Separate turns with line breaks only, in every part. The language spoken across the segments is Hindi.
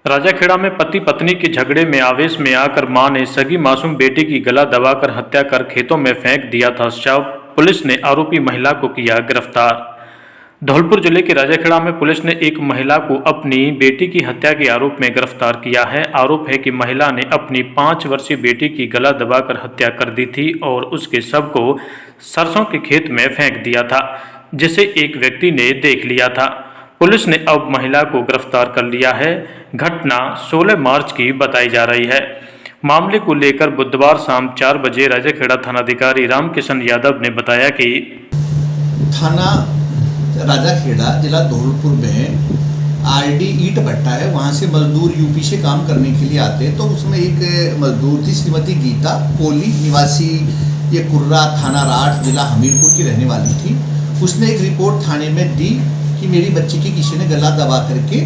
राजाखेड़ा में पति पत्नी के झगड़े में आवेश में आकर मां ने सगी मासूम बेटी की गला दबाकर हत्या कर खेतों में फेंक दिया था शव। पुलिस ने आरोपी महिला को किया गिरफ्तार। धौलपुर जिले के राजाखेड़ा में पुलिस ने एक महिला को अपनी बेटी की हत्या के आरोप में गिरफ्तार किया है। आरोप है कि महिला ने अपनी 5 वर्षीय बेटी की गला दबाकर हत्या कर दी थी और उसके शव को सरसों के खेत में फेंक दिया था, जिसे एक व्यक्ति ने देख लिया था। पुलिस ने अब महिला को गिरफ्तार कर लिया है। घटना 16 मार्च की बताई जा रही है। मामले को लेकर बुधवार शाम 4 बजे राजाखेड़ा थानाधिकारी रामकिशन यादव ने बताया कि
थाना राजाखेड़ा जिला धौलपुर में आरडी ईंट भट्टा है, वहाँ से मजदूर यूपी से काम करने के लिए आते हैं। तो उसमें एक मजदूर थी श्रीमती गीता कोली, निवासी ये कुर्रा थाना राठ जिला हमीरपुर की रहने वाली थी। उसने एक रिपोर्ट थाने में दी कि मेरी बच्ची की किसी ने गला दबा करके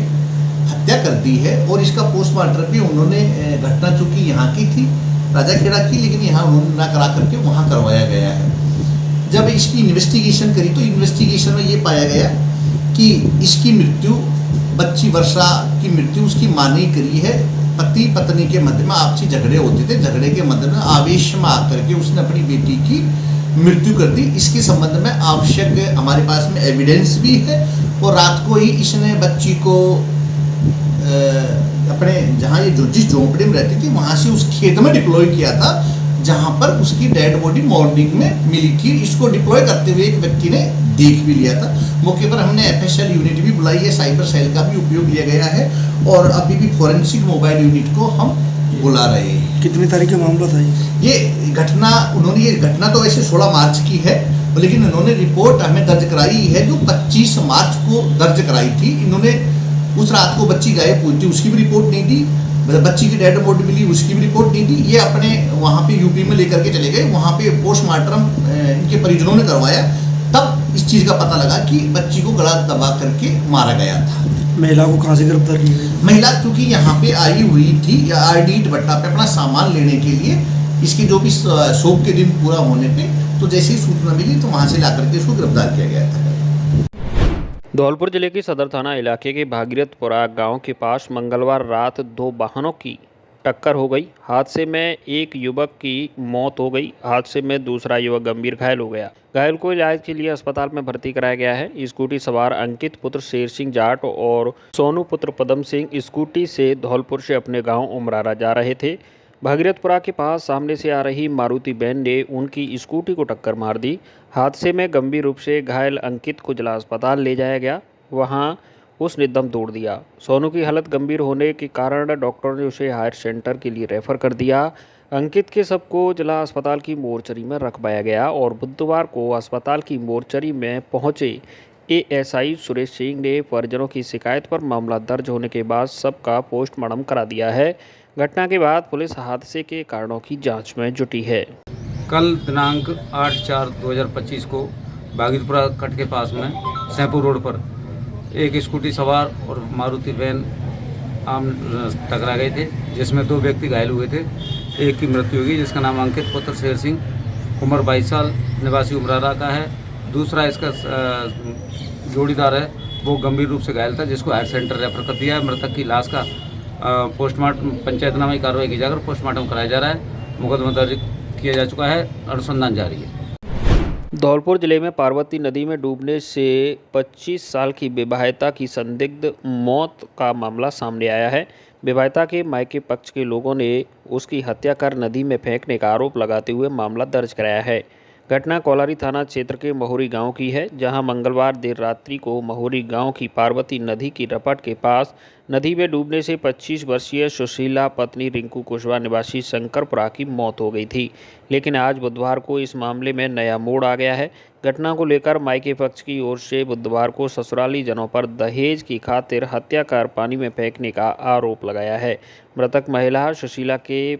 हत्या कर दी है और इसका पोस्टमार्टम भी उन्होंने, घटना चूँकि यहाँ की थी राजाखेड़ा की, लेकिन यहाँ उन्होंने ना करा करके वहाँ करवाया गया है। जब इसकी इन्वेस्टिगेशन करी तो इन्वेस्टिगेशन में ये पाया गया कि इसकी मृत्यु, बच्ची वर्षा की मृत्यु उसकी मां ने करी है। पति पत्नी के मध्य में आपसी झगड़े होते थे, झगड़े के मध्य में आवेश में आकर के उसने अपनी बेटी की मृत्यु कर दी। इसके संबंध में आवश्यक हमारे पास में एविडेंस भी है और रात को ही इसने बच्ची को अपने जहाँ ये जिस झोंपड़ी में रहती थी वहाँ से उस खेत में डिप्लॉय किया था, जहाँ पर उसकी डेड बॉडी मॉर्निंग में मिली थी। इसको डिप्लॉय करते हुए एक व्यक्ति ने देख भी लिया था। मौके पर हमने एफएसएल यूनिट भी बुलाई है, साइबर सेल का भी उपयोग लिया गया है और अभी भी फॉरेंसिक मोबाइल यूनिट को हम बुला रहे हैं।
कितनी तारीख का मामला था
ये घटना तो वैसे 16 मार्च की है, लेकिन इन्होंने रिपोर्ट हमें दर्ज कराई है जो 25 मार्च को दर्ज कराई थी। इन्होंने उस रात को बच्ची गायब हुई थी, उसकी भी रिपोर्ट नहीं दी। बच्ची की डेड बॉडी मिली, उसकी भी रिपोर्ट नहीं दी। ये अपने वहाँ पे यूपी में लेकर के चले गए, वहाँ पे पोस्टमार्टम इनके परिजनों ने करवाया। तब इस चीज़ का पता लगा कि बच्ची को गला दबा करके मारा गया था।
महिला को कहाँ से गिरफ्तार की गई?
महिला चूँकि यहाँ पे आई हुई थी आरडी ईंट भट्टा पे अपना सामान लेने के लिए, इसकी जो भी शोक के दिन पूरा होने पे, तो जैसे ही सूचना मिली तो वहाँ से ला करके इसको गिरफ्तार किया गया था।
धौलपुर जिले के सदर थाना इलाके के भागीरथपुरा गांव के पास मंगलवार रात 2 वाहनों की टक्कर हो गई। हादसे में एक युवक की मौत हो गई। हादसे में दूसरा युवक गंभीर घायल हो गया। घायल को इलाज के लिए अस्पताल में भर्ती कराया गया है। स्कूटी सवार अंकित पुत्र शेर सिंह जाट और सोनू पुत्र पदम सिंह स्कूटी से धौलपुर से अपने गाँव उमरारा जा रहे थे। भागीरथपुरा के पास सामने से आ रही मारुति वैन ने उनकी स्कूटी को टक्कर मार दी। हादसे में गंभीर रूप से घायल अंकित को जिला अस्पताल ले जाया गया, वहां उसने दम तोड़ दिया। सोनू की हालत गंभीर होने के कारण डॉक्टर ने उसे हायर सेंटर के लिए रेफर कर दिया। अंकित के शव को जिला अस्पताल की मोर्चरी में रखवाया गया और बुधवार को अस्पताल की मोर्चरी में पहुंचे एएसआई सुरेश सिंह ने परिजनों की शिकायत पर मामला दर्ज होने के बाद शव का पोस्टमार्टम करा दिया है। घटना के बाद पुलिस हादसे के कारणों की जांच में जुटी है।
कल दिनांक 8/4/2025 को भागीरथपुरा कट के पास में सैंपुर रोड पर एक स्कूटी सवार और मारुति वैन आम टकरा गए थे, जिसमें 2 व्यक्ति घायल हुए थे। एक की मृत्यु हुई जिसका नाम अंकित पुत्र शेर सिंह, उम्र 22 साल, निवासी उमरारा का है। दूसरा इसका जोड़ीदार है, वो गंभीर रूप से घायल था, जिसको हायर सेंटर रेफर कर दिया है। मृतक की लाश का पोस्टमार्टम पंचायतनामा की कार्रवाई की जाकर पोस्टमार्टम कराया जा रहा है। मुकदमा दर्ज किया जा चुका है, अनुसंधान जारी है।
धौलपुर जिले में पार्वती नदी में डूबने से 25 साल की विवाहिता की संदिग्ध मौत का मामला सामने आया है। विवाहिता के मायके पक्ष के लोगों ने उसकी हत्या कर नदी में फेंकने का आरोप लगाते हुए मामला दर्ज कराया है। घटना कोलारी थाना क्षेत्र के महुरी गांव की है, जहां मंगलवार देर रात्रि को महुरी गांव की पार्वती नदी की रपट के पास नदी में डूबने से 25 वर्षीय सुशीला पत्नी रिंकू कुशवाहा निवासी शंकरपुरा की मौत हो गई थी। लेकिन आज बुधवार को इस मामले में नया मोड़ आ गया है। घटना को लेकर मायके पक्ष की ओर से बुधवार को ससुराली जनों पर दहेज की खातिर हत्या कर पानी में फेंकने का आरोप लगाया है। मृतक महिला सुशीला के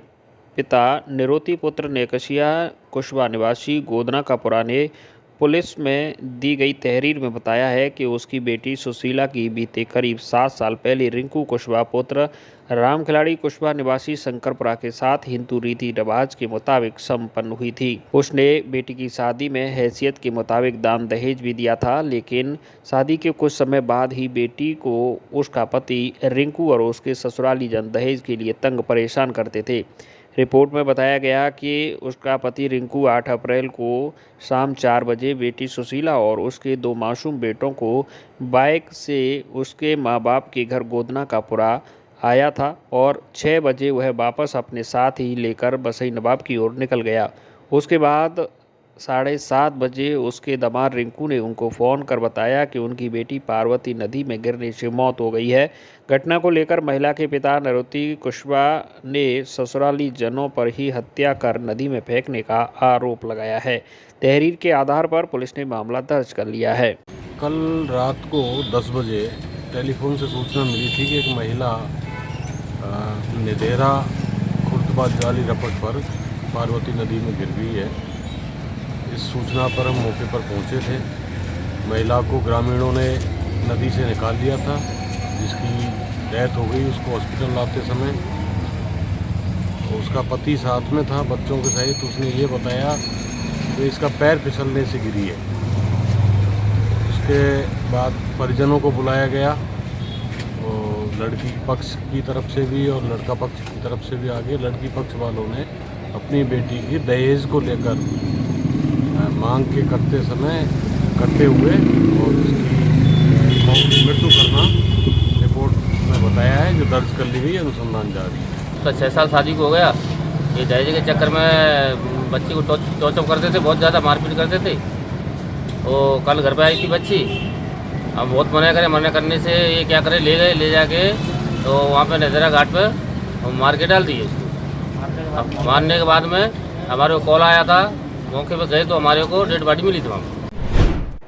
पिता निरोती पुत्र नेकशिया कुशवाहा निवासी गोदना का पुरा ने पुलिस में दी गई तहरीर में बताया है कि उसकी बेटी सुशीला की बीते करीब 7 साल पहले रिंकू कुशवाहा पुत्र राम खिलाड़ी कुशवाहा निवासी शंकरपुरा के साथ हिंदू रीति रिवाज के मुताबिक संपन्न हुई थी। उसने बेटी की शादी में हैसियत के मुताबिक दान दहेज भी दिया था, लेकिन शादी के कुछ समय बाद ही बेटी को उसका पति रिंकू और उसके ससुराली जन दहेज के लिए तंग परेशान करते थे। रिपोर्ट में बताया गया कि उसका पति रिंकू 8 अप्रैल को शाम 4 बजे बेटी सुशीला और उसके 2 मासूम बेटों को बाइक से उसके मां बाप के घर गोदना का पुरा आया था और 6 बजे वह वापस अपने साथ ही लेकर बसई नवाब की ओर निकल गया। उसके बाद 7:30 बजे उसके दामाद रिंकू ने उनको फ़ोन कर बताया कि उनकी बेटी पार्वती नदी में गिरने से मौत हो गई है। घटना को लेकर महिला के पिता नरोत्ती कुशवाहा ने ससुराली जनों पर ही हत्या कर नदी में फेंकने का आरोप लगाया है। तहरीर के आधार पर पुलिस ने मामला दर्ज कर लिया है।
कल रात को 10 बजे टेलीफोन से सूचना मिली थी कि एक महिला नेदेरा खुर्दबाद जाली रपट पर पार्वती नदी में गिर गई है। इस सूचना पर हम मौके पर पहुंचे थे। महिला को ग्रामीणों ने नदी से निकाल लिया था, जिसकी डेथ हो गई। उसको हॉस्पिटल लाते समय उसका पति साथ में था बच्चों के सहित। उसने ये बताया कि इसका पैर फिसलने से गिरी है। उसके बाद परिजनों को बुलाया गया और लड़की पक्ष की तरफ से भी और लड़का पक्ष की तरफ से भी आगे लड़की पक्ष वालों ने अपनी बेटी की दहेज को लेकर मांग के करते हुए और उसकी मृत्यु करना रिपोर्ट में बताया है, जो दर्ज कर ली गई। अनुसंधान जारी है।
उसका 6 साल शादी को हो गया। ये दहेज के चक्कर में बच्ची को टॉर्चर करते थे, बहुत ज़्यादा मारपीट करते थे। वो कल घर पे आई थी बच्ची। अब बहुत मना करने से ये क्या करे, ले जाके तो वहाँ पे नजरा घाट पे मार के डाल दिए उसको। अब मारने के बाद में हमारे को कॉल आया था, मौके पे गए तो हमारे को डेड बॉडी मिली थी वहाँ।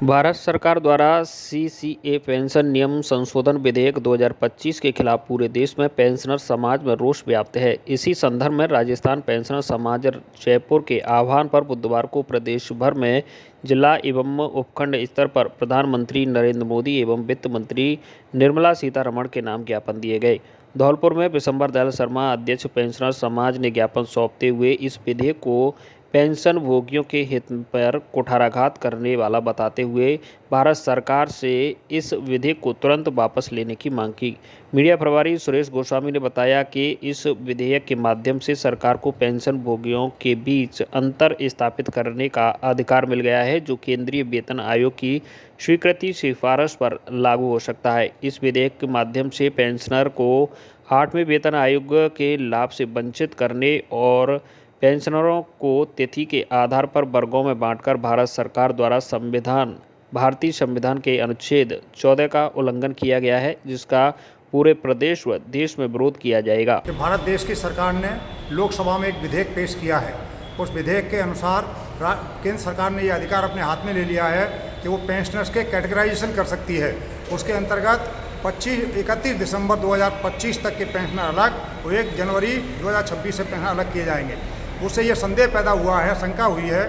भारत सरकार द्वारा सीसीए पेंशन नियम संशोधन विधेयक 2025 के खिलाफ पूरे देश में पेंशनर समाज में रोष व्याप्त है। इसी संदर्भ में राजस्थान पेंशनर समाज जयपुर के आह्वान पर बुधवार को प्रदेश भर में जिला एवं उपखंड स्तर पर प्रधानमंत्री नरेंद्र मोदी एवं वित्त मंत्री निर्मला सीतारमण के नाम ज्ञापन दिए गए। धौलपुर में विशंबर दयाल शर्मा अध्यक्ष पेंशनर समाज ने ज्ञापन सौंपते हुए इस विधेयक को पेंशन भोगियों के हित पर कुठाराघात करने वाला बताते हुए भारत सरकार से इस विधेयक को तुरंत वापस लेने की मांग की। मीडिया प्रभारी सुरेश गोस्वामी ने बताया कि इस विधेयक के माध्यम से सरकार को पेंशन भोगियों के बीच अंतर स्थापित करने का अधिकार मिल गया है, जो केंद्रीय वेतन आयोग की स्वीकृति सिफारिश पर लागू हो सकता है। इस विधेयक के माध्यम से पेंशनर को 8वें वेतन आयोग के लाभ से वंचित करने और पेंशनरों को तिथि के आधार पर वर्गों में बांटकर भारत सरकार द्वारा भारतीय संविधान के अनुच्छेद 14 का उल्लंघन किया गया है, जिसका पूरे प्रदेश व देश में विरोध किया जाएगा।
भारत देश की सरकार ने लोकसभा में एक विधेयक पेश किया है। उस विधेयक के अनुसार केंद्र सरकार ने यह अधिकार अपने हाथ में ले लिया है कि वो पेंशनर्स के कैटेगराइजेशन कर सकती है। उसके अंतर्गत 31 दिसंबर 2025 तक के पेंशनर अलग और 1 जनवरी 2026 से पेंशनर अलग किए जाएंगे। उससे यह संदेह पैदा हुआ है, शंका हुई है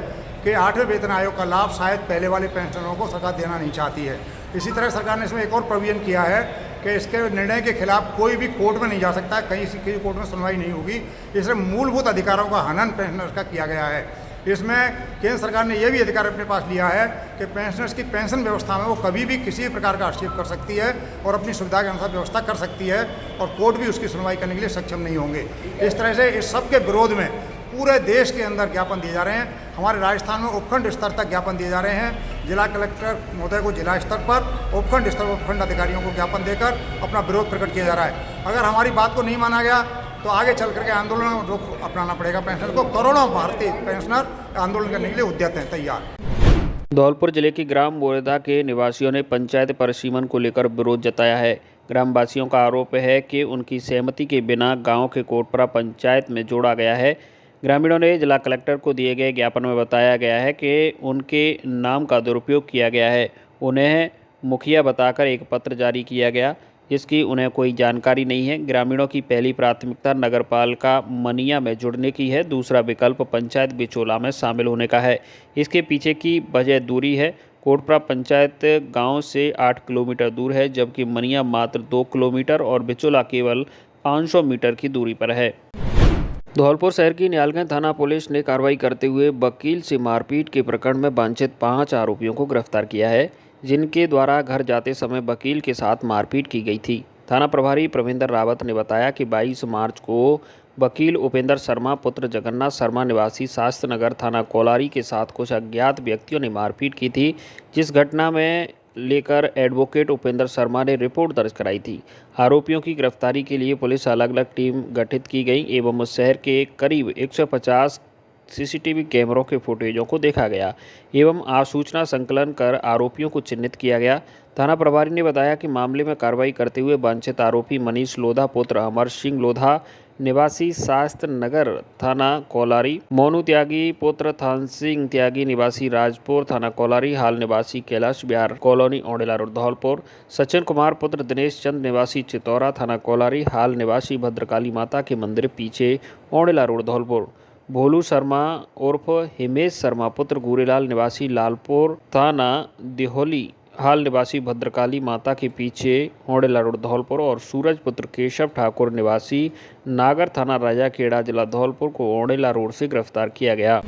कि 8वें वेतन आयोग का लाभ शायद पहले वाले पेंशनरों को सरकार देना नहीं चाहती है। इसी तरह सरकार ने इसमें एक और प्रोविजन किया है कि इसके निर्णय के खिलाफ कोई भी कोर्ट में नहीं जा सकता, कहीं कोर्ट में सुनवाई नहीं होगी। इसमें मूलभूत अधिकारों का हनन पेंशनर्स का किया गया है। इसमें केंद्र सरकार ने यह भी अधिकार अपने पास लिया है कि पेंशनर्स की पेंशन व्यवस्था में वो कभी भी किसी प्रकार का हस्तक्षेप कर सकती है और अपनी सुविधा के अनुसार व्यवस्था कर सकती है और कोर्ट भी उसकी सुनवाई करने के लिए सक्षम नहीं होंगे। इस तरह से इस सब के विरोध में पूरे देश के अंदर ज्ञापन दिए जा रहे हैं। हमारे राजस्थान में उपखंड स्तर तक ज्ञापन दिए जा रहे हैं। जिला कलेक्टर महोदय को जिला स्तर पर, उपखंड स्तर पर उपखंड अधिकारियों को ज्ञापन देकर अपना विरोध प्रकट किया जा रहा है। अगर हमारी बात को नहीं माना गया तो आगे चल करके आंदोलन रुख अपनाना पड़ेगा पेंशनर को। करोड़ों भारतीय पेंशनर आंदोलन करने के लिए उद्यत हैं, तैयार।
धौलपुर जिले की ग्राम बोरेदा के निवासियों ने पंचायत परिसीमन को लेकर विरोध जताया है। ग्रामवासियों का आरोप है कि उनकी सहमति के बिना गांव के कोटपरा पंचायत में जोड़ा गया है। ग्रामीणों ने जिला कलेक्टर को दिए गए ज्ञापन में बताया गया है कि उनके नाम का दुरुपयोग किया गया है। उन्हें मुखिया बताकर एक पत्र जारी किया गया, जिसकी उन्हें कोई जानकारी नहीं है। ग्रामीणों की पहली प्राथमिकता नगरपालिका मनिया में जुड़ने की है, दूसरा विकल्प पंचायत बिचौला में शामिल होने का है। इसके पीछे की वजह दूरी है। कोटपुरा पंचायत गांव से 8 किलोमीटर दूर है, जबकि मनिया मात्र 2 किलोमीटर और बिचौला केवल 500 मीटर की दूरी पर है। धौलपुर शहर की नियालगंज थाना पुलिस ने कार्रवाई करते हुए वकील से मारपीट के प्रकरण में वांछित 5 आरोपियों को गिरफ्तार किया है, जिनके द्वारा घर जाते समय वकील के साथ मारपीट की गई थी। थाना प्रभारी प्रविंदर रावत ने बताया कि 22 मार्च को वकील उपेंद्र शर्मा पुत्र जगन्नाथ शर्मा निवासी शास्त्र नगर थाना कोलारी के साथ कुछ अज्ञात व्यक्तियों ने मारपीट की थी, जिस घटना में लेकर एडवोकेट उपेंद्र शर्मा ने रिपोर्ट दर्ज कराई थी। आरोपियों की गिरफ्तारी के लिए पुलिस अलग अलग टीम गठित की गई एवं शहर के करीब 150 सीसीटीवी कैमरों के फुटेजों को देखा गया एवं आसूचना संकलन कर आरोपियों को चिन्हित किया गया। थाना प्रभारी ने बताया कि मामले में कार्रवाई करते हुए वांछित आरोपी मनीष लोधा पुत्र अमर सिंह लोधा निवासी शास्त्र नगर थाना कोलारी, मोनू त्यागी पुत्र थान सिंह त्यागी निवासी राजपुर थाना कोलारी, हाल निवासी कैलाश बिहार कॉलोनी ओडेला रोड धौलपुर, सचिन कुमार पुत्र दिनेश चंद निवासी चितौरा थाना कोलारी, हाल निवासी भद्रकाली माता के मंदिर पीछे ओडेला रोड धौलपुर, भोलू शर्मा उर्फ हिमेश शर्मा पुत्र गुरेलाल निवासी लालपुर थाना दिहोली, हाल निवासी भद्रकाली माता के पीछे ओडेला रोड धौलपुर और सूरज पुत्र केशव ठाकुर निवासी नागर थाना राजाखेड़ा जिला धौलपुर को ओडेला रोड से गिरफ्तार किया गया।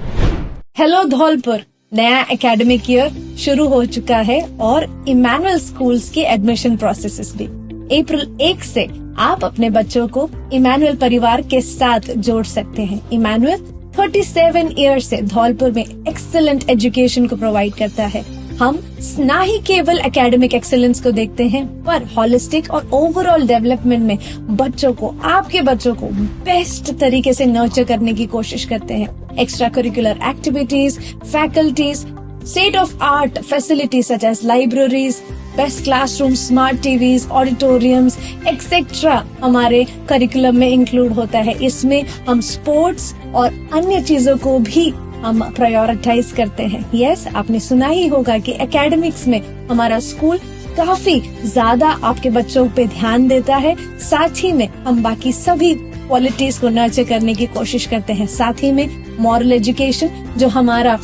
हेलो धौलपुर, नया एकेडमिक ईयर शुरू हो चुका है और इमैनुअल स्कूल्स के एडमिशन प्रोसेसेस भी। अप्रैल 1 से आप अपने बच्चों को इमैनुअल परिवार के साथ जोड़ सकते हैं। इमैनुअल 37 ईयर से धौलपुर में एक्सीलेंट एजुकेशन को प्रोवाइड करता है। हम ना ही केवल एकेडमिक एक्सेलेंस को देखते हैं, पर हॉलिस्टिक और ओवरऑल डेवलपमेंट में बच्चों को, आपके बच्चों को बेस्ट तरीके से नर्चर करने की कोशिश करते हैं। Extracurricular activities, faculties, state of art facilities such as libraries, best classroom, smart TVs, auditoriums etcetera हमारे करिकुलम में इंक्लूड होता है। इसमें हम स्पोर्ट्स और अन्य चीजों को भी हम प्रायोरिटाइज करते हैं। यस, आपने सुना ही होगा कि एकेडमिक्स में हमारा स्कूल काफी ज्यादा आपके बच्चों पे ध्यान देता है। साथ ही में हम बाकी सभी क्वालिटीज को नर्चर करने की कोशिश करते हैं। साथ ही में मॉरल एजुकेशन, जो हमारा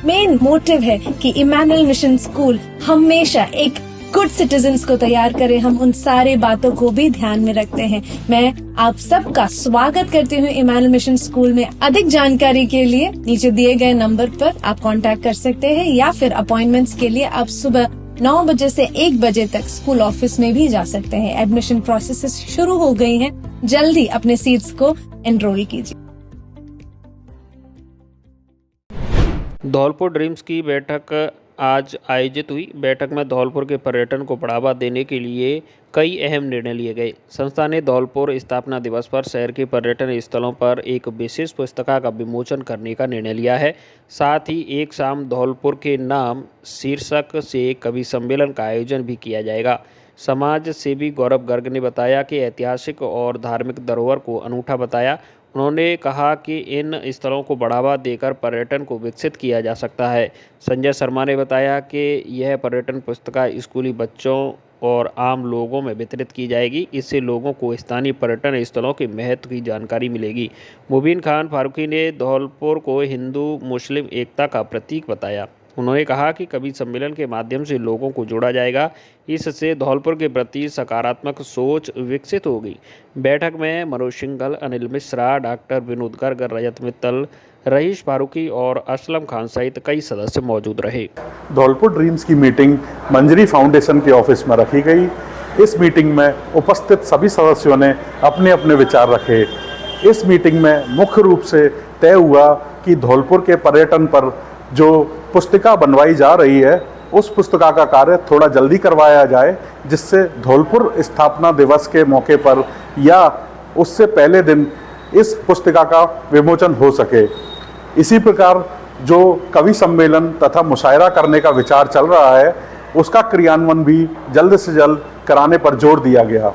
मेन मोटिव है कि इमैनुअल मिशन स्कूल हमेशा एक गुड सिटीजन्स को तैयार करे, हम उन सारे बातों को भी ध्यान में रखते हैं। मैं आप सबका स्वागत करती हूँ इमैनुअल मिशन स्कूल में। अधिक जानकारी के लिए नीचे दिए गए नंबर पर आप कांटेक्ट कर सकते हैं या फिर अपॉइंटमेंट्स के लिए आप सुबह 9 बजे से 1 बजे तक स्कूल ऑफिस में भी जा सकते हैं। एडमिशन प्रोसेसेस शुरू हो गई हैं, जल्दी अपने सीट्स को एनरोल कीजिए।
धौलपुर ड्रीम्स की बैठक आज आयोजित हुई। बैठक में धौलपुर के पर्यटन को बढ़ावा देने के लिए कई अहम निर्णय लिए गए। संस्था ने धौलपुर स्थापना दिवस पर शहर के पर्यटन स्थलों पर एक विशेष पुस्तिका का विमोचन करने का निर्णय लिया है। साथ ही एक शाम धौलपुर के नाम शीर्षक से कवि सम्मेलन का आयोजन भी किया जाएगा। समाज सेवी गौरव गर्ग ने बताया कि ऐतिहासिक और धार्मिक धरोहर को अनूठा बताया। उन्होंने कहा कि इन स्थलों को बढ़ावा देकर पर्यटन को विकसित किया जा सकता है। संजय शर्मा ने बताया कि यह पर्यटन पुस्तिका स्कूली बच्चों और आम लोगों में वितरित की जाएगी। इससे लोगों को स्थानीय पर्यटन स्थलों के महत्व की जानकारी मिलेगी। मुबीन खान फारूकी ने धौलपुर को हिंदू मुस्लिम एकता का प्रतीक बताया। उन्होंने कहा कि कवि सम्मेलन के माध्यम से लोगों को जोड़ा जाएगा, इससे धौलपुर के प्रति सकारात्मक सोच विकसित होगी। बैठक में मनोज सिंघल, अनिल मिश्रा, डॉक्टर विनोद गर्ग, रजत मित्तल, रईस फारूकी और असलम खान सहित कई सदस्य मौजूद रहे।
धौलपुर ड्रीम्स की मीटिंग मंजरी फाउंडेशन के ऑफिस में रखी गई। इस मीटिंग में उपस्थित सभी सदस्यों ने अपने अपने विचार रखे। इस मीटिंग में मुख्य रूप से तय हुआ कि धौलपुर के पर्यटन पर जो पुस्तिका बनवाई जा रही है, उस पुस्तिका का कार्य थोड़ा जल्दी करवाया जाए, जिससे धौलपुर स्थापना दिवस के मौके पर या उससे पहले दिन इस पुस्तिका का विमोचन हो सके। इसी प्रकार जो कवि सम्मेलन तथा मुशायरा करने का विचार चल रहा है, उसका क्रियान्वयन भी जल्द से जल्द कराने पर जोर दिया गया।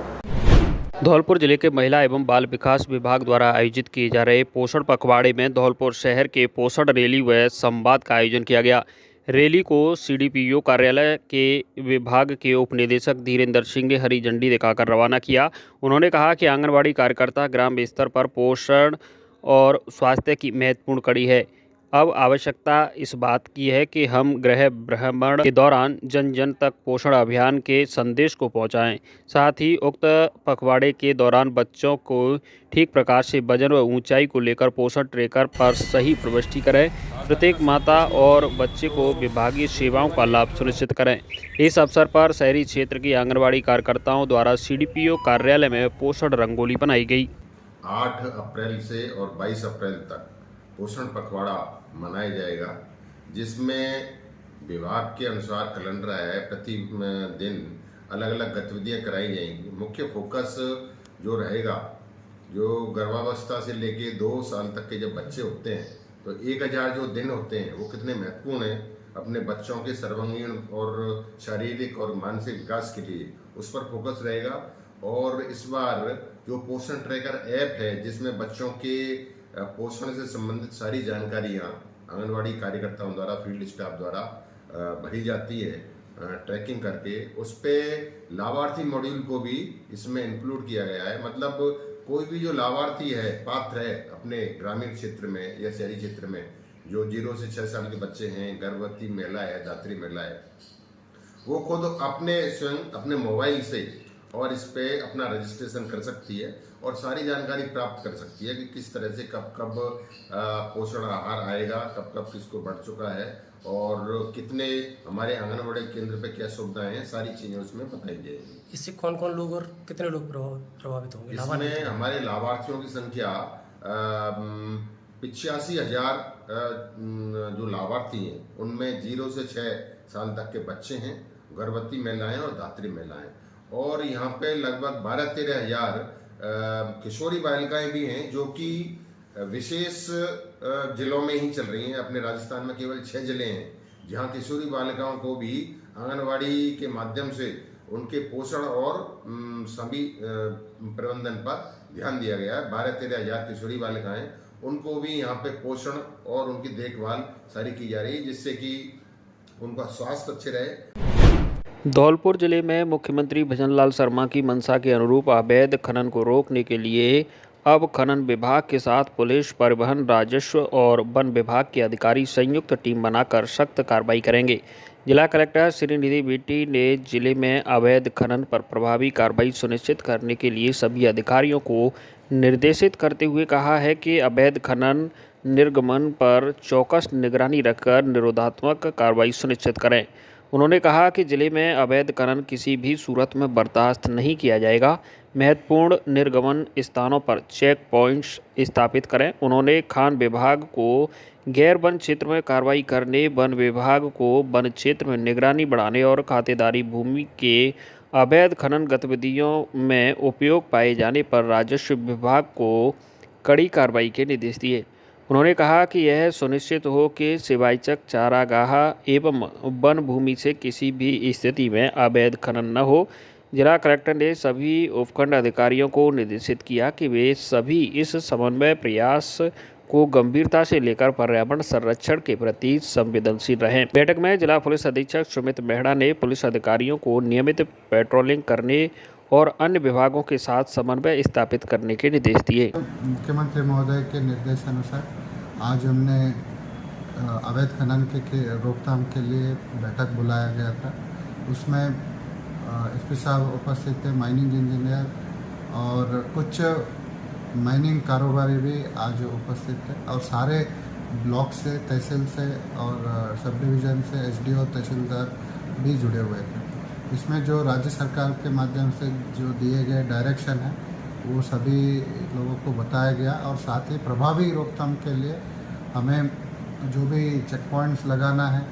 धौलपुर जिले के महिला एवं बाल विकास विभाग द्वारा आयोजित किए जा रहे पोषण पखवाड़े में धौलपुर शहर के पोषण रैली व संवाद का आयोजन किया गया। रैली को सीडीपीओ कार्यालय के विभाग के उप निदेशक धीरेन्द्र सिंह ने हरी झंडी दिखाकर रवाना किया। उन्होंने कहा कि आंगनबाड़ी कार्यकर्ता ग्राम स्तर पर पोषण और स्वास्थ्य की महत्वपूर्ण कड़ी है। अब आवश्यकता इस बात की है कि हम गृह भ्रमण के दौरान जन जन तक पोषण अभियान के संदेश को पहुंचाएं। साथ ही उक्त पखवाड़े के दौरान बच्चों को ठीक प्रकार से वजन व ऊंचाई को लेकर पोषण ट्रैकर पर सही प्रविष्टि करें। प्रत्येक माता और बच्चे को विभागीय सेवाओं का लाभ सुनिश्चित करें। इस अवसर पर शहरी क्षेत्र की आंगनबाड़ी कार्यकर्ताओं द्वारा सीडीपीओ कार्यालय में पोषण रंगोली बनाई गई।
8 अप्रैल से और 22 अप्रैल तक पोषण पखवाड़ा मनाया जाएगा, जिसमें विभाग के अनुसार कैलेंडर है, प्रति दिन अलग अलग गतिविधियां कराई जाएंगी। मुख्य फोकस जो रहेगा, जो गर्भावस्था से लेके 2 साल तक के जब बच्चे होते हैं तो 1000 जो दिन होते हैं वो कितने महत्वपूर्ण हैं अपने बच्चों के सर्वांगीण और शारीरिक और मानसिक विकास के लिए, उस पर फोकस रहेगा। और इस बार जो पोषण ट्रैकर ऐप है, जिसमें बच्चों के पोषण से संबंधित सारी जानकारियाँ आंगनवाड़ी कार्यकर्ताओं द्वारा, फील्ड स्टाफ द्वारा भरी जाती है ट्रैकिंग करके, उस पे लाभार्थी मॉड्यूल को भी इसमें इंक्लूड किया गया है। मतलब कोई भी जो लाभार्थी है, पात्र है अपने ग्रामीण क्षेत्र में या शहरी क्षेत्र में, जो 0 से 6 साल के बच्चे हैं, गर्भवती महिला है, दात्री महिला है, वो खुद अपने स्वयं अपने मोबाइल से और इस पे अपना रजिस्ट्रेशन कर सकती है और सारी जानकारी प्राप्त कर सकती है कि किस तरह से कब कब पोषण आहार आएगा, कब कब किसको बढ़ चुका है और कितने हमारे आंगनबाड़ी केंद्र पे क्या सुविधाएं हैं, सारी चीज़ें उसमें बताई जाएगी।
इससे कौन कौन लोग और कितने लोग प्रभावित होंगे?
इसमें हमारे लाभार्थियों की संख्या 85,000 जो लाभार्थी हैं, उनमें 0 से 6 साल तक के बच्चे हैं, गर्भवती महिलाएं और धात्री महिलाएं, और यहाँ पे लगभग 12-13 हज़ार किशोरी बालिकाएं भी हैं, जो कि विशेष जिलों में ही चल रही हैं। अपने राजस्थान में केवल 6 जिले हैं जहाँ किशोरी बालिकाओं को भी आंगनवाड़ी के माध्यम से उनके पोषण और सभी प्रबंधन पर ध्यान दिया गया है। 12-13 हज़ार किशोरी बालिकाएं, उनको भी यहाँ पे पोषण और उनकी देखभाल सारी की जा रही है, जिससे कि उनका स्वास्थ्य अच्छे रहे।
धौलपुर जिले में मुख्यमंत्री भजनलाल शर्मा की मंशा के अनुरूप अवैध खनन को रोकने के लिए अब खनन विभाग के साथ पुलिस, परिवहन, राजस्व और वन विभाग के अधिकारी संयुक्त टीम बनाकर सख्त कार्रवाई करेंगे। जिला कलेक्टर श्रीनिधि बीटी ने जिले में अवैध खनन पर प्रभावी कार्रवाई सुनिश्चित करने के लिए सभी अधिकारियों को निर्देशित करते हुए कहा है कि अवैध खनन निर्गमन पर चौकस निगरानी रखकर निरोधात्मक कार्रवाई सुनिश्चित करें। उन्होंने कहा कि जिले में अवैध खनन किसी भी सूरत में बर्दाश्त नहीं किया जाएगा। महत्वपूर्ण निर्गमन स्थानों पर चेक पॉइंट्स स्थापित करें। उन्होंने खान विभाग को गैर वन क्षेत्र में कार्रवाई करने, वन विभाग को वन क्षेत्र में निगरानी बढ़ाने और खातेदारी भूमि के अवैध खनन गतिविधियों में उपयोग पाए जाने पर राजस्व विभाग को कड़ी कार्रवाई के निर्देश दिए। उन्होंने कहा कि यह सुनिश्चित हो कि सिवाइचक, चारागाह एवं वन भूमि से किसी भी स्थिति में अवैध खनन न हो। जिला कलेक्टर ने सभी उपखंड अधिकारियों को निर्देशित किया कि वे सभी इस समन्वय प्रयास को गंभीरता से लेकर पर्यावरण संरक्षण के प्रति संवेदनशील रहें। बैठक में जिला पुलिस अधीक्षक सुमित मेहड़ा ने पुलिस अधिकारियों को नियमित पेट्रोलिंग करने और अन्य विभागों के साथ समन्वय स्थापित करने के निर्देश दिए।
मुख्यमंत्री महोदय के निर्देशानुसार आज हमने अवैध खनन के रोकथाम के लिए बैठक बुलाया गया था। उसमें एसपी साहब उपस्थित थे, माइनिंग इंजीनियर और कुछ माइनिंग कारोबारी भी आज उपस्थित थे और सारे ब्लॉक से, तहसील से और सब डिवीज़न से एसडीओ, तहसीलदार भी जुड़े हुए थे। इसमें जो राज्य सरकार के माध्यम से जो दिए गए डायरेक्शन है वो सभी लोगों को बताया गया और साथ ही प्रभावी रोकथाम के लिए हमें जो भी चेक पॉइंट्स लगाना है,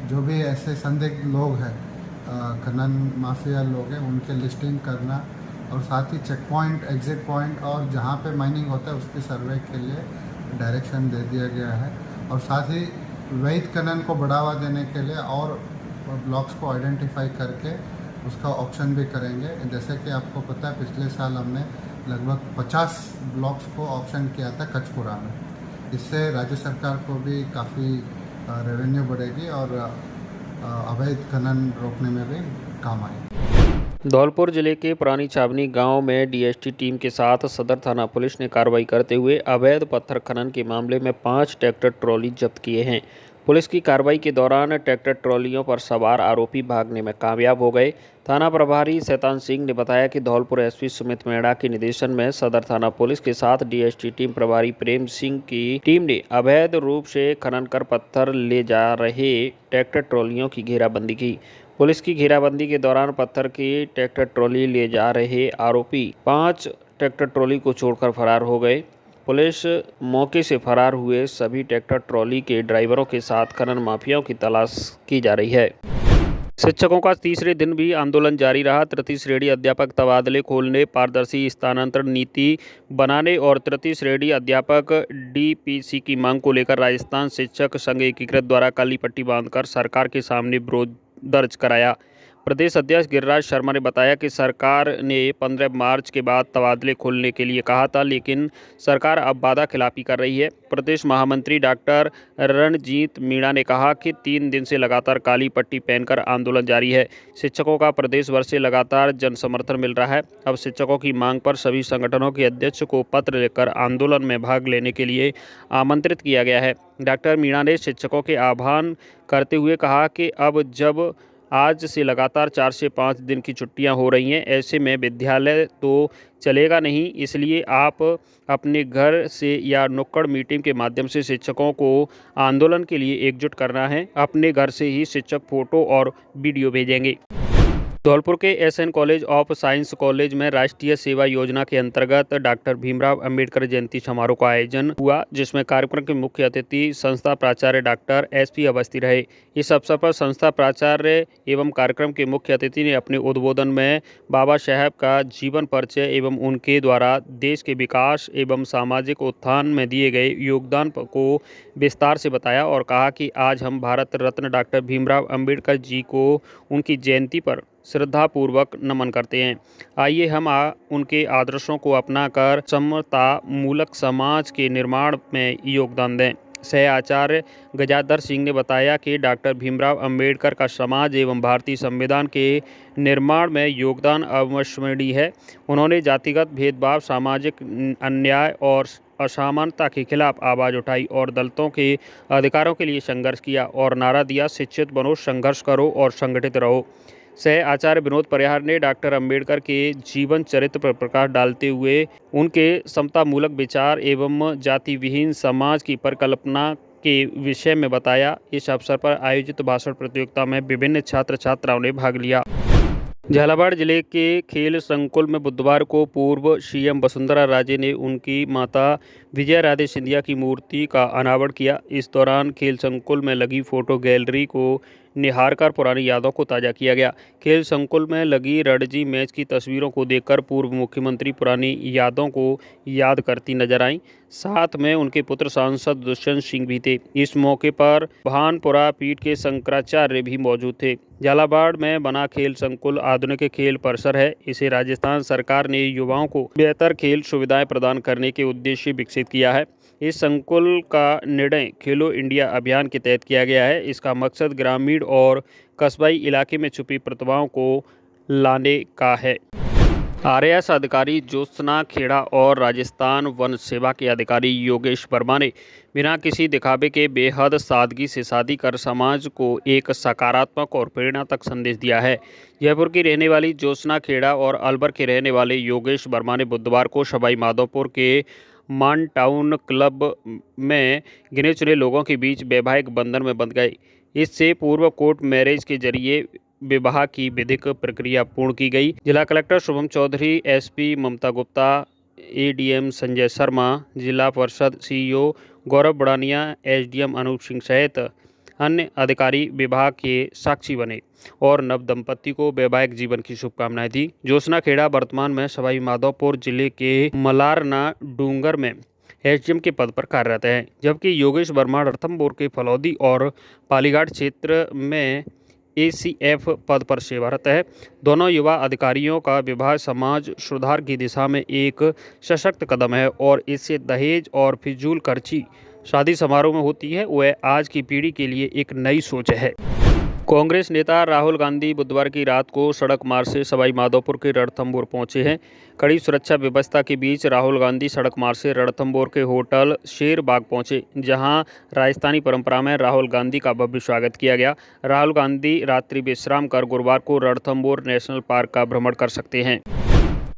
जो भी ऐसे संदिग्ध लोग हैं, खनन माफिया लोग हैं, उनके लिस्टिंग करना और साथ ही चेक पॉइंट, एग्जिट पॉइंट और जहाँ पे माइनिंग होता है उसकी सर्वे के लिए डायरेक्शन दे दिया गया है। और साथ ही वैध खनन को बढ़ावा देने के लिए और ब्लॉक्स को आइडेंटिफाई करके उसका ऑप्शन भी करेंगे। जैसे कि आपको पता है पिछले साल हमने लगभग 50 ब्लॉक्स को ऑप्शन किया था कचपुरा में। इससे राज्य सरकार को भी काफ़ी रेवेन्यू बढ़ेगी और अवैध खनन रोकने में भी काम आएगी।
धौलपुर जिले के पुरानी छावनी गांव में डीएसटी टीम के साथ सदर थाना पुलिस ने कार्रवाई करते हुए अवैध पत्थर खनन के मामले में 5 ट्रैक्टर ट्रॉली जब्त किए हैं। पुलिस की कार्रवाई के दौरान ट्रैक्टर ट्रॉलियों पर सवार आरोपी भागने में कामयाब हो गए। थाना प्रभारी शैतान सिंह ने बताया कि धौलपुर एसपी सुमित मेड़ा के निर्देशन में सदर थाना पुलिस के साथ डीएसटी टीम प्रभारी प्रेम सिंह की टीम ने अवैध रूप से खनन कर पत्थर ले जा रहे ट्रैक्टर ट्रॉलियों की घेराबंदी की। पुलिस की घेराबंदी के दौरान पत्थर की ट्रैक्टर ट्रॉली ले जा रहे आरोपी 5 ट्रैक्टर ट्रॉली को छोड़कर फरार हो गए। पुलिस मौके से फरार हुए सभी ट्रैक्टर ट्रॉली के ड्राइवरों के साथ खनन माफियाओं की तलाश की जा रही है। शिक्षकों का तीसरे दिन भी आंदोलन जारी रहा। तृतीय श्रेणी अध्यापक तबादले खोलने, पारदर्शी स्थानांतरण नीति बनाने और तृतीय श्रेणी अध्यापक डीपीसी की मांग को लेकर राजस्थान शिक्षक संघ एकीकृत द्वारा काली पट्टी बांधकर सरकार के सामने विरोध दर्ज कराया। प्रदेश अध्यक्ष गिरिराज शर्मा ने बताया कि सरकार ने 15 मार्च के बाद तबादले खोलने के लिए कहा था, लेकिन सरकार अब वादा खिलाफी कर रही है। प्रदेश महामंत्री डॉक्टर रणजीत मीणा ने कहा कि 3 दिन से लगातार काली पट्टी पहनकर आंदोलन जारी है। शिक्षकों का प्रदेश भर से लगातार जन समर्थन मिल रहा है। अब शिक्षकों की मांग पर सभी संगठनों के अध्यक्ष को पत्र लिखकर आंदोलन में भाग लेने के लिए आमंत्रित किया गया है। डॉक्टर मीणा ने शिक्षकों के आह्वान करते हुए कहा कि अब जब आज से लगातार 4 से 5 दिन की छुट्टियां हो रही हैं, ऐसे में विद्यालय तो चलेगा नहीं, इसलिए आप अपने घर से या नुक्कड़ मीटिंग के माध्यम से शिक्षकों को आंदोलन के लिए एकजुट करना है। अपने घर से ही शिक्षक फोटो और वीडियो भेजेंगे। धौलपुर के SN college of science college में राष्ट्रीय सेवा योजना के अंतर्गत डॉक्टर भीमराव अंबेडकर जयंती समारोह का आयोजन हुआ, जिसमें कार्यक्रम के मुख्य अतिथि संस्था प्राचार्य डॉक्टर एसपी अवस्थी रहे। इस अवसर पर संस्था प्राचार्य एवं कार्यक्रम के मुख्य अतिथि ने अपने उद्बोधन में बाबा साहेब का जीवन परिचय एवं उनके द्वारा देश के विकास एवं सामाजिक उत्थान में दिए गए योगदान को विस्तार से बताया और कहा कि आज हम भारत रत्न डॉक्टर भीमराव अंबेडकर जी को उनकी जयंती पर श्रद्धापूर्वक नमन करते हैं। आइए हम उनके आदर्शों को अपनाकर समता मूलक समाज के निर्माण में योगदान दें। सह आचार्य गजाधर सिंह ने बताया कि डॉक्टर भीमराव अंबेडकर का समाज एवं भारतीय संविधान के निर्माण में योगदान अविस्मरणीय है। उन्होंने जातिगत भेदभाव, सामाजिक अन्याय और असमानता के खिलाफ आवाज़ उठाई और दलितों के अधिकारों के लिए संघर्ष किया और नारा दिया, शिक्षित बनो, संघर्ष करो और संगठित रहो। सह आचार्य विनोद परिहार ने डॉक्टर अंबेडकर के जीवन चरित्र पर प्रकाश डालते हुए उनके समतामूलक विचार एवं जाति विहीन समाज की परिकल्पना के विषय में बताया। इस अवसर पर आयोजित भाषण प्रतियोगिता में विभिन्न छात्र छात्राओं ने भाग लिया। झालावाड़ जिले के खेल संकुल में बुधवार को पूर्व सीएम वसुंधरा राजे ने उनकी माता विजया राधे सिंधिया की मूर्ति का अनावरण किया। इस दौरान खेल संकुल में लगी फोटो गैलरी को निहारकर पुरानी यादों को ताज़ा किया गया। खेल संकुल में लगी रणजी मैच की तस्वीरों को देखकर पूर्व मुख्यमंत्री पुरानी यादों को याद करती नजर आईं। साथ में उनके पुत्र सांसद दुष्यंत सिंह भी थे। इस मौके पर भानपुरा पीठ के शंकराचार्य भी मौजूद थे। झालावाड़ में बना खेल संकुल आधुनिक खेल परिसर है। इसे राजस्थान सरकार ने युवाओं को बेहतर खेल सुविधाएं प्रदान करने के उद्देश्य विकसित किया है। इस संकुल का निर्णय खेलो इंडिया अभियान के तहत किया गया है। इसका मकसद ग्रामीण और कस्बाई इलाके में छुपी प्रतिभाओं को लाने का है। आरएएस अधिकारी ज्योत्सना खेड़ा और राजस्थान वन सेवा के अधिकारी योगेश वर्मा ने बिना किसी दिखावे के बेहद सादगी से शादी कर समाज को एक सकारात्मक और प्रेरणात्मक संदेश दिया है। जयपुर की रहने वाली ज्योत्सना खेड़ा और अलवर के रहने वाले योगेश वर्मा ने बुधवार को सवाई माधोपुर के मान टाउन क्लब में गिने चुने लोगों के बीच वैवाहिक बंधन में बंध गए। इससे पूर्व कोर्ट मैरिज के जरिए विवाह की विधिक प्रक्रिया पूर्ण की गई। जिला कलेक्टर शुभम चौधरी, एसपी ममता गुप्ता, एडीएम संजय शर्मा, जिला परिषद सीईओ गौरव बड़ानिया, एसडीएम अनूप सिंह सहित अन्य अधिकारी विवाह के साक्षी बने और नव दंपति को वैवाहिक जीवन की शुभकामनाएं दी। ज्योत्सना खेड़ा वर्तमान में सवाई माधोपुर जिले के मलारना डूंगर में एसडीएम के पद पर कार्यरत हैं, जबकि योगेश वर्मा रणथंभौर के फलौदी और पालीघाट क्षेत्र में एसीएफ पद पर सेवारत है। दोनों युवा अधिकारियों का विवाह समाज सुधार की दिशा में एक सशक्त कदम है और इससे दहेज और फिजूल खर्ची शादी समारोह में होती है, वह आज की पीढ़ी के लिए एक नई सोच है। कांग्रेस नेता राहुल गांधी बुधवार की रात को सड़क मार्ग से सवाई माधोपुर के रणथंभौर पहुंचे हैं। कड़ी सुरक्षा व्यवस्था के बीच राहुल गांधी सड़क मार्ग से रणथंभौर के होटल शेर बाग पहुंचे, जहां राजस्थानी परंपरा में राहुल गांधी का भव्य स्वागत किया गया। राहुल गांधी रात्रि विश्राम कर गुरुवार को रणथंभौर नेशनल पार्क का भ्रमण कर सकते हैं।